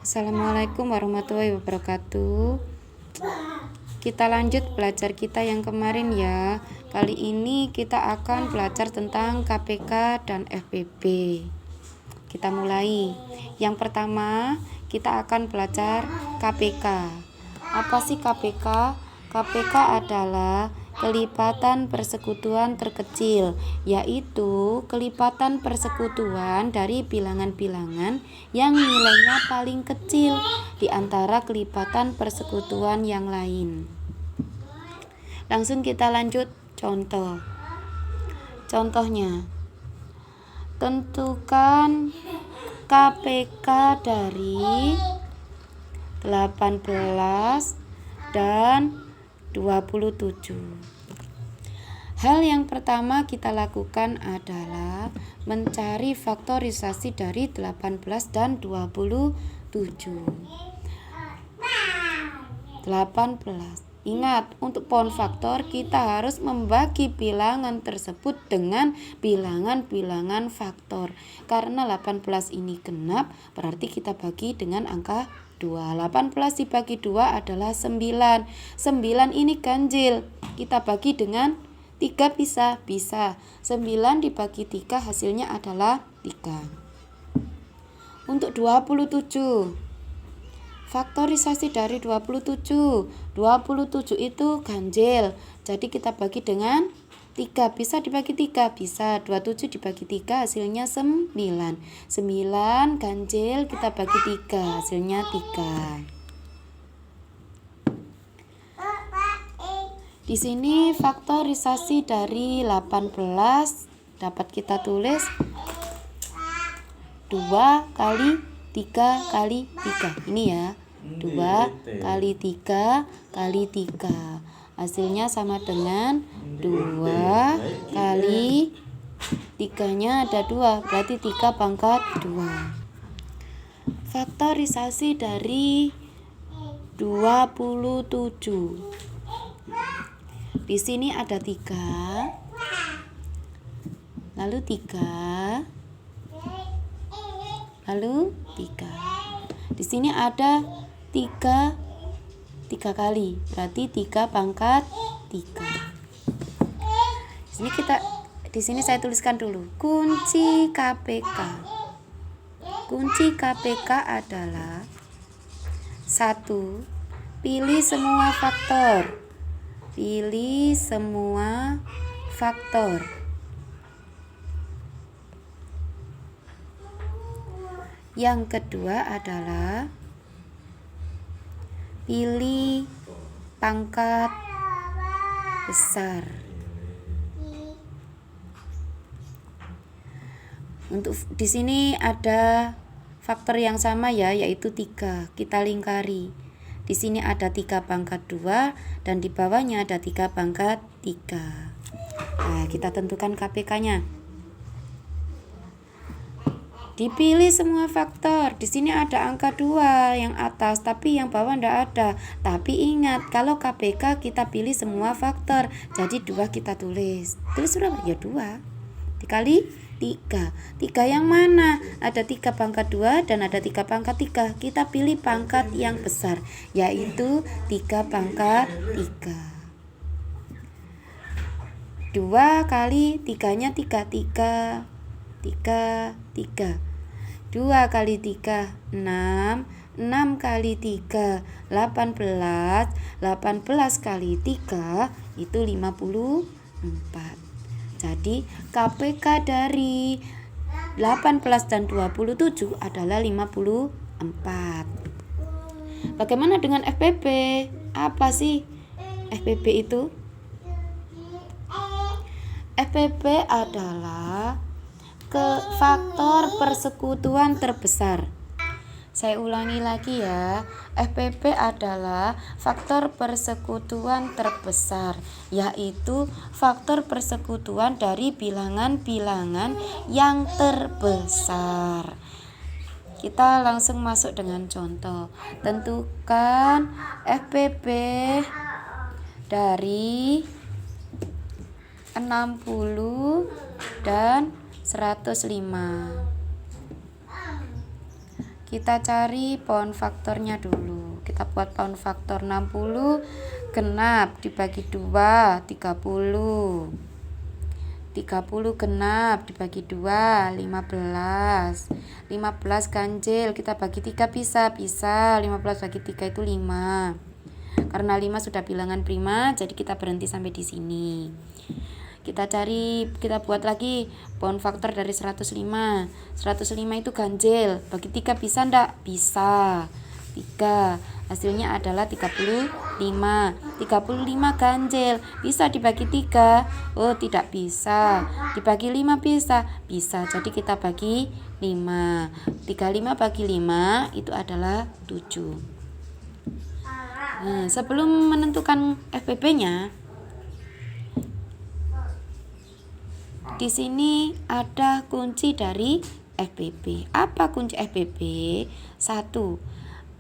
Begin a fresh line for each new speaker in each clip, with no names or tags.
Assalamualaikum warahmatullahi wabarakatuh. Kita lanjut belajar kita yang kemarin ya. Kali ini kita akan belajar tentang KPK dan FPB. Kita mulai. Yang pertama, kita akan belajar KPK. Apa sih KPK? KPK adalah kelipatan persekutuan terkecil, yaitu kelipatan persekutuan dari bilangan-bilangan yang nilainya paling kecil di antara kelipatan persekutuan yang lain. Langsung kita lanjut contoh. Contohnya, tentukan KPK dari 18 dan 27. Hal yang pertama kita lakukan adalah mencari faktorisasi dari 18 dan 27. 18. Ingat, untuk pohon faktor kita harus membagi bilangan tersebut dengan bilangan-bilangan faktor. Karena 18 ini genap, berarti kita bagi dengan angka 2. 18 dibagi 2 adalah 9. 9 ini ganjil. Kita bagi dengan 3 bisa? Bisa. 9 dibagi 3 hasilnya adalah 3. Untuk 27. Faktorisasi dari 27. 27 itu ganjil. Jadi kita bagi dengan 3. Bisa dibagi 3? Bisa. 27 dibagi 3 hasilnya 9. 9 ganjil, kita bagi 3 hasilnya 3. Di sini faktorisasi dari 18 dapat kita tulis 2 kali 3 kali 3. Ini ya. 2 kali 3 kali 3. Hasilnya sama dengan 2 kali 3-nya ada 2, berarti 3 pangkat 2. Faktorisasi dari 27. Di sini ada 3, lalu 3, lalu 3. Di sini ada 3 kali, berarti 3 pangkat 3. Di sini saya tuliskan dulu kunci KPK. Kunci KPK adalah 1. Pilih semua faktor. Pilih semua faktor. Yang kedua adalah pilih pangkat besar. Untuk di sini ada faktor yang sama ya, yaitu 3. Kita lingkari. Di sini ada 3 pangkat 2 dan di bawahnya ada 3 pangkat 3. Nah, kita tentukan KPK-nya. Dipilih semua faktor. Di sini ada angka 2 yang atas, tapi yang bawah enggak ada. Tapi ingat, kalau KPK kita pilih semua faktor. Jadi 2 kita tulis. Tulis berapa? Ya 2. Dikali 3. 3 yang mana? Ada 3 pangkat 2 dan ada 3 pangkat 3. Kita pilih pangkat yang besar, yaitu 3 pangkat 3. 2 kali 3-nya 3. 3. 2 kali 3, 6. 6 kali 3, 18. 18 kali 3 itu 54. Jadi KPK dari 18 dan 27 adalah 54. Bagaimana dengan FPB? Apa sih FPB itu? FPB adalah faktor persekutuan terbesar. Saya ulangi lagi ya, FPB adalah faktor persekutuan terbesar, yaitu faktor persekutuan dari bilangan-bilangan yang terbesar. Kita langsung masuk dengan contoh. Tentukan FPB dari 60 dan 105. Kita cari pound faktornya dulu. Kita buat pound faktor 60 genap dibagi 2, 30. 30 genap dibagi 2, 15. 15 ganjil kita bagi 3 bisa. 15 bagi 3 itu 5. Karena 5 sudah bilangan prima, jadi kita berhenti sampai di sini. Kita buat lagi pound faktor dari 105. 105 itu ganjil, bagi 3 bisa ndak? Bisa. 3. Hasilnya adalah 35. 35 ganjil, bisa dibagi 3? Oh, tidak bisa. Dibagi 5 bisa? Bisa. Jadi kita bagi 5. 35 bagi 5 itu adalah 7. Nah, sebelum menentukan FPB-nya, di sini ada kunci dari FPB. Apa kunci FPB? 1.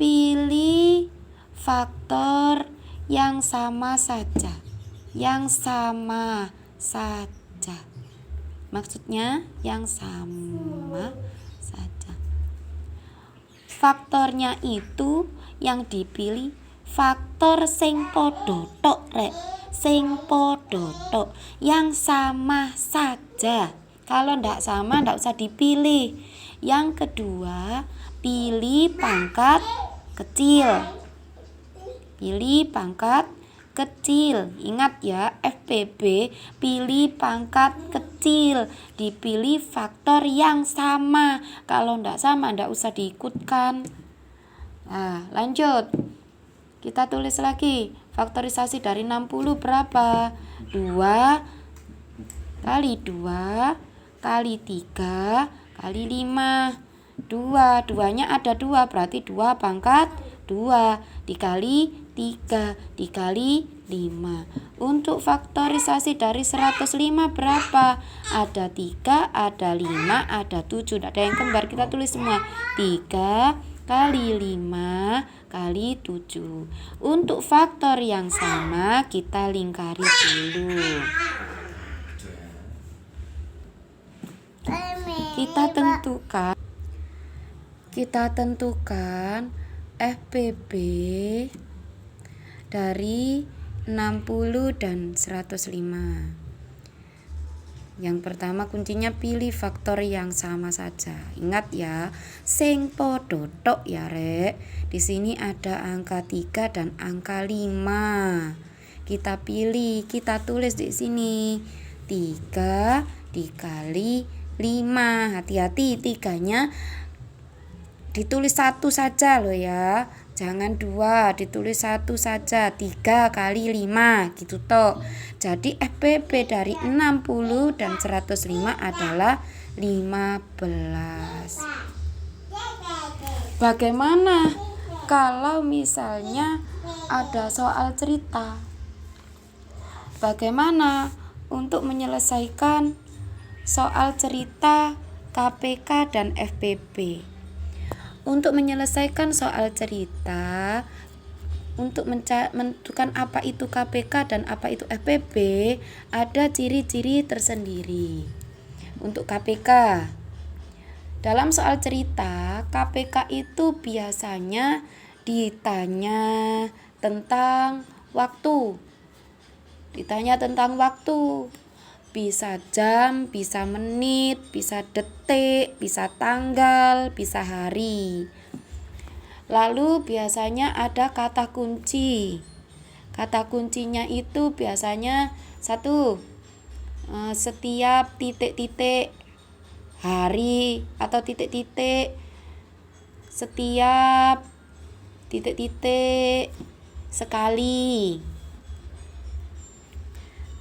Pilih faktor yang sama saja. Yang sama saja. Maksudnya yang sama saja. Faktornya itu yang dipilih faktor sing podo tok rek. Sing podo tok, yang sama saja. Kalau ndak sama ndak usah dipilih. Yang kedua, pilih pangkat kecil. Pilih pangkat kecil. Ingat ya, FPB pilih pangkat kecil. Dipilih faktor yang sama. Kalau ndak sama ndak usah diikutkan. Nah, lanjut. Kita tulis lagi. Faktorisasi dari 60 berapa? 2 kali 2 kali 3 kali 5. 2-nya ada 2, berarti 2 pangkat 2 dikali 3 dikali 5. Untuk faktorisasi dari 105 berapa? Ada 3, ada 5, ada 7. Tidak ada yang kembar, kita tulis semua. 3 kali 5 kali 7. Untuk faktor yang sama kita lingkari dulu. Kita tentukan FPB dari 60 dan 105. Yang pertama kuncinya pilih faktor yang sama saja. Ingat ya, sing podo tok ya rek. Di sini ada angka 3 dan angka 5. Kita pilih, kita tulis di sini 3 dikali 5. Hati-hati, 3-nya ditulis 1 saja loh ya. Jangan 2, ditulis 1 saja. 3 kali 5 gitu toh. Jadi FPB dari 60 dan 105 adalah 15. Bagaimana kalau misalnya ada soal cerita? Bagaimana untuk menyelesaikan soal cerita KPK dan FPB? Untuk menyelesaikan soal cerita, untuk menentukan apa itu KPK dan apa itu FPB, ada ciri-ciri tersendiri. Untuk KPK, dalam soal cerita, KPK itu biasanya ditanya tentang waktu. Bisa jam, bisa menit, bisa detik, bisa tanggal, bisa hari. Lalu biasanya ada kata kunci. Kata kuncinya itu biasanya 1, setiap titik-titik hari, atau titik-titik setiap titik-titik sekali,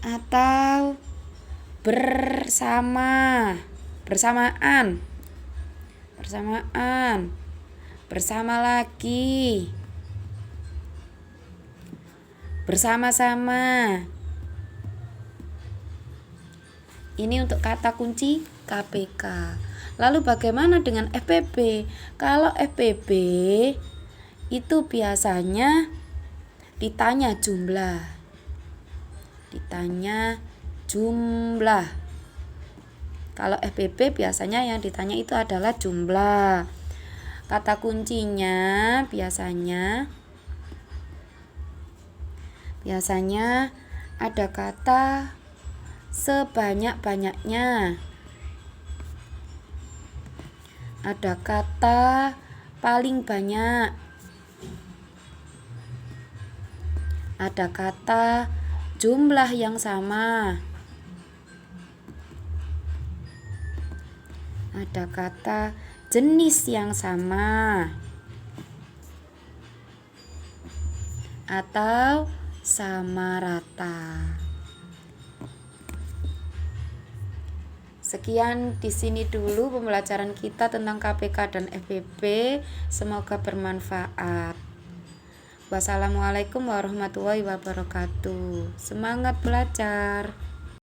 atau bersamaan, bersama lagi, bersama-sama. Ini untuk kata kunci KPK. Lalu bagaimana dengan FPB? Kalau FPB itu biasanya ditanya jumlah. Kalau FPB biasanya yang ditanya itu adalah jumlah. Kata kuncinya biasanya ada kata sebanyak-banyaknya, ada kata paling banyak, ada kata jumlah yang sama, ada kata jenis yang sama, atau sama rata. Sekian di sini dulu pembelajaran kita tentang KPK dan FPP. Semoga bermanfaat. Wassalamualaikum warahmatullahi wabarakatuh. Semangat belajar.